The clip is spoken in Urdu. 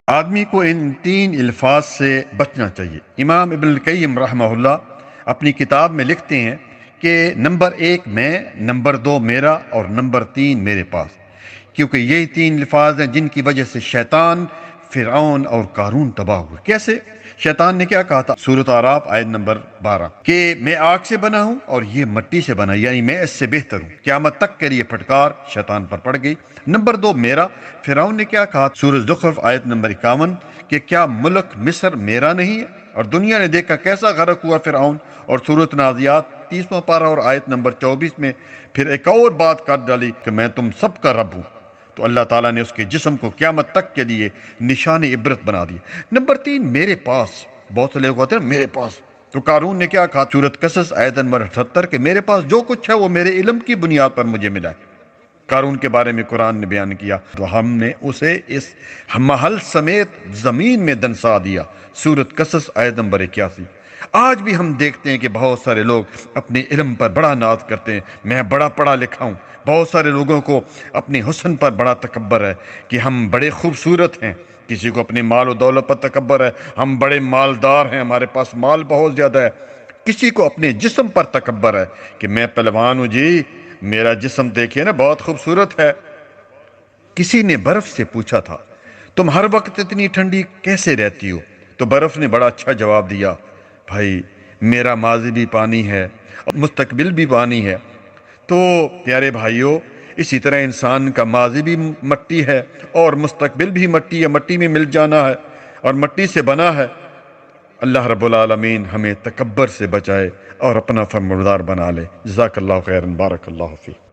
آدمی کو ان تین الفاظ سے بچنا چاہیے۔ امام ابن القیم رحمہ اللہ اپنی کتاب میں لکھتے ہیں کہ نمبر 1 میں، نمبر 2 میرا، اور نمبر 3 میرے پاس، کیونکہ یہی تین الفاظ ہیں جن کی وجہ سے شیطان، فرعون اور قارون تباہ ہوئے۔ کیسے؟ شیطان نے کیا کہا تھا؟ سورۃ اعراف آیت نمبر 12 کہ میں آگ سے بنا ہوں اور یہ مٹی سے بنا، یعنی میں اس سے بہتر ہوں۔ قیامت تک کے لیے پھٹکار شیطان پر پڑ گئی۔ نمبر 2 میرا، فرعون نے کیا کہا؟ سورۃ زخرف آیت نمبر 51 کہ کیا ملک مصر میرا نہیں ہے؟ اور دنیا نے دیکھا کیسا غرق ہوا فرعون۔ اور سورۃ نازعات 30واں پارہ اور آیت نمبر 24 میں پھر ایک اور بات کر ڈالی کہ میں تم سب کا رب ہوں۔ تو اللہ تعالیٰ نے اس کے جسم کو قیامت تک کے لیے نشان عبرت بنا دیا۔ نمبر 3 میرے پاس، بہت سے لوگ ہوتے ہیں میرے پاس۔ تو قارون نے کیا کہا؟ سورۃ قصص آیت نمبر 78 کہ میرے پاس جو کچھ ہے وہ میرے علم کی بنیاد پر مجھے ملا ہے۔ قارون کے بارے میں قرآن نے بیان کیا تو ہم نے اسے اس محل سمیت زمین میں دنسا دیا۔ سورۃ قصص آیت نمبر 81۔ آج بھی ہم دیکھتے ہیں کہ بہت سارے لوگ اپنے علم پر بڑا ناز کرتے ہیں، میں بڑا پڑھا لکھا ہوں۔ بہت سارے لوگوں کو اپنے حسن پر بڑا تکبر ہے کہ ہم بڑے خوبصورت ہیں۔ کسی کو اپنے مال و دولت پر تکبر ہے، ہم بڑے مالدار ہیں، ہمارے پاس مال بہت زیادہ ہے۔ کسی کو اپنے جسم پر تکبر ہے کہ میں پہلوان ہوں جی، میرا جسم دیکھیے نا بہت خوبصورت ہے۔ کسی نے برف سے پوچھا تھا تم ہر وقت اتنی ٹھنڈی کیسے رہتی ہو؟ تو برف نے بڑا اچھا جواب دیا، بھائی میرا ماضی بھی پانی ہے اور مستقبل بھی پانی ہے۔ تو پیارے بھائیوں، اسی طرح انسان کا ماضی بھی مٹی ہے اور مستقبل بھی مٹی ہے، مٹی میں مل جانا ہے اور مٹی سے بنا ہے۔ اللہ رب العالمین ہمیں تکبر سے بچائے اور اپنا فرمانبردار بنا لے۔ جزاک اللہ خیرا، بارک اللہ فیک۔